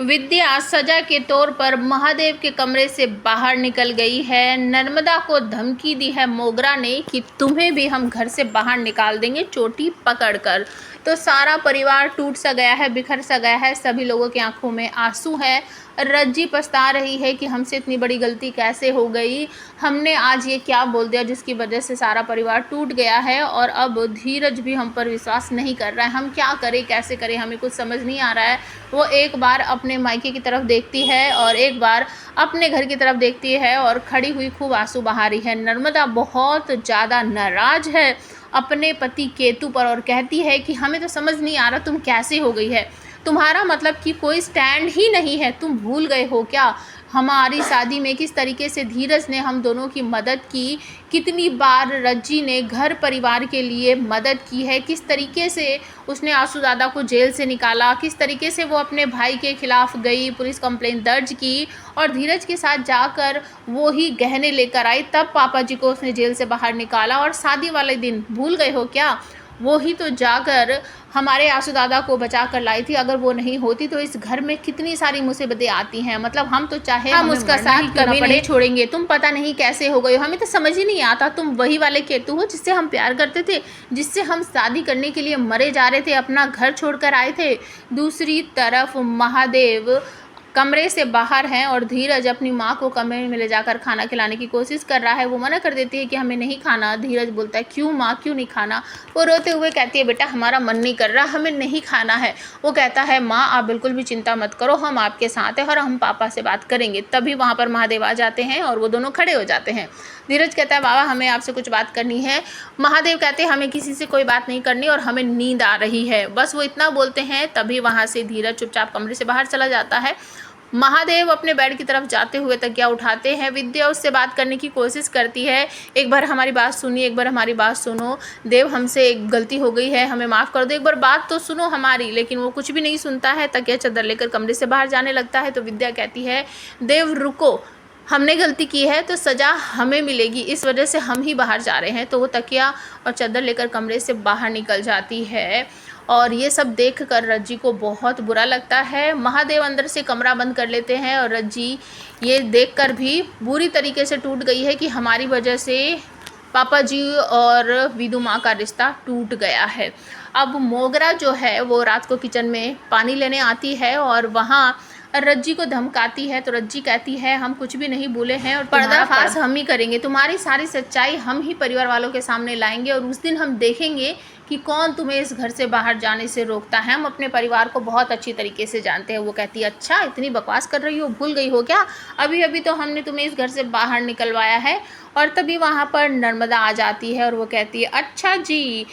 विद्या सजा के तौर पर महादेव के कमरे से बाहर निकल गई है। नर्मदा को धमकी दी है मोगरा ने कि तुम्हें भी हम घर से बाहर निकाल देंगे चोटी पकड़कर। तो सारा परिवार टूट सा गया है, बिखर सा गया है, सभी लोगों की आंखों में आंसू है। रज्जी पछता रही है कि हमसे इतनी बड़ी गलती कैसे हो गई, हमने आज ये क्या बोल दिया जिसकी वजह से सारा परिवार टूट गया है। और अब धीरज भी हम पर विश्वास नहीं कर रहा है, हम क्या करें कैसे करें, हमें कुछ समझ नहीं आ रहा है। वो एक बार अपने मायके की तरफ देखती है और एक बार अपने घर की तरफ देखती है और खड़ी हुई खूब आंसू बहा रही है। नर्मदा बहुत ज़्यादा नाराज़ है अपने पति केतु पर और कहती है कि हमें तो समझ नहीं आ रहा तुम कैसे हो गई है, तुम्हारा मतलब कि कोई स्टैंड ही नहीं है, तुम भूल गए हो क्या हमारी शादी में किस तरीके से धीरज ने हम दोनों की मदद की, कितनी बार रज्जी ने घर परिवार के लिए मदद की है, किस तरीके से उसने आंसू दादा को जेल से निकाला, किस तरीके से वो अपने भाई के खिलाफ गई, पुलिस कंप्लेंट दर्ज की और धीरज के साथ जाकर वो ही गहने लेकर आई, तब पापा जी को उसने जेल से बाहर निकाला। और शादी वाले दिन भूल गए हो क्या, वो ही तो जाकर हमारे आंसू दादा को बचा कर लाई थी, अगर वो नहीं होती तो इस घर में कितनी सारी मुसीबतें आती हैं। मतलब हम तो चाहे हम उसका साथ कभी नहीं छोड़ेंगे, तुम पता नहीं कैसे हो गए हो, हमें तो समझ ही नहीं आता तुम वही वाले केतु हो जिससे हम प्यार करते थे, जिससे हम शादी करने के लिए मरे जा रहे थे, अपना घर छोड़कर आए थे। दूसरी तरफ महादेव कमरे से बाहर हैं और धीरज अपनी माँ को कमरे में ले जाकर खाना खिलाने की कोशिश कर रहा है। वो मना कर देती है कि हमें नहीं खाना। धीरज बोलता है क्यों माँ, क्यों नहीं खाना। वो रोते हुए कहती है बेटा हमारा मन नहीं कर रहा, हमें नहीं खाना है। वो कहता है माँ आप बिल्कुल भी चिंता मत करो, हम आपके साथ हैं और हम पापा से बात करेंगे। तभी वहाँ पर महादेव आ जाते हैं और वो दोनों खड़े हो जाते हैं। धीरज कहता है बाबा हमें आपसे कुछ बात करनी है। महादेव कहते हैं हमें किसी से कोई बात नहीं करनी और हमें नींद आ रही है। बस वो इतना बोलते हैं तभी वहाँ से धीरज चुपचाप कमरे से बाहर चला जाता है। महादेव अपने बेड की तरफ जाते हुए तकिया उठाते हैं। विद्या उससे बात करने की कोशिश करती है, एक बार हमारी बात सुनिए, एक बार हमारी बात सुनो देव, हमसे एक गलती हो गई है, हमें माफ़ कर दो, एक बार बात तो सुनो हमारी। लेकिन वो कुछ भी नहीं सुनता है, तकिया चादर लेकर कमरे से बाहर जाने लगता है। तो विद्या कहती है देव रुको, हमने गलती की है तो सज़ा हमें मिलेगी, इस वजह से हम ही बाहर जा रहे हैं। तो वो तकिया और चादर लेकर कमरे से बाहर निकल जाती है और ये सब देखकर रज्जी को बहुत बुरा लगता है। महादेव अंदर से कमरा बंद कर लेते हैं और रज्जी ये देखकर भी बुरी तरीके से टूट गई है कि हमारी वजह से पापा जी और विदु माँ का रिश्ता टूट गया है। अब मोगरा जो है वो रात को किचन में पानी लेने आती है और वहाँ रज्जी को धमकाती है। तो रज्जी कहती है हम कुछ भी नहीं भूले हैं और पर्दाफाश हम ही करेंगे, तुम्हारी सारी सच्चाई हम ही परिवार वालों के सामने लाएंगे और उस दिन हम देखेंगे कि कौन तुम्हें इस घर से बाहर जाने से रोकता है। हम अपने परिवार को बहुत अच्छी तरीके से जानते हैं। वो कहती है अच्छा इतनी बकवास कर रही हो, भूल गई हो क्या, अभी अभी तो हमने तुम्हें इस घर से बाहर निकलवाया है। और तभी वहाँ पर नर्मदा आ जाती है और वो कहती है अच्छा जी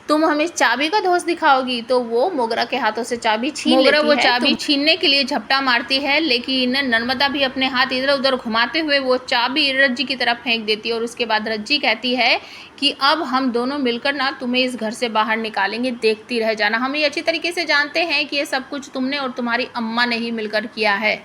तुम हमें चाबी का दोष दिखाओगी। तो वो मोगरा के हाथों से चाबी छीन लेती है। वो चाबी छीनने के लिए झपटा मारती है, लेकिन नर्मदा भी अपने हाथ इधर उधर घुमाते हुए वो चाबी रज्जी की तरफ फेंक देती है। और उसके बाद रज्जी कहती है कि अब हम दोनों मिलकर ना तुम्हें इस घर से बाहर निकालेंगे, देखती रह जाना। हम ये अच्छी तरीके से जानते हैं कि ये सब कुछ तुमने और तुम्हारी अम्मा ने ही मिलकर किया है।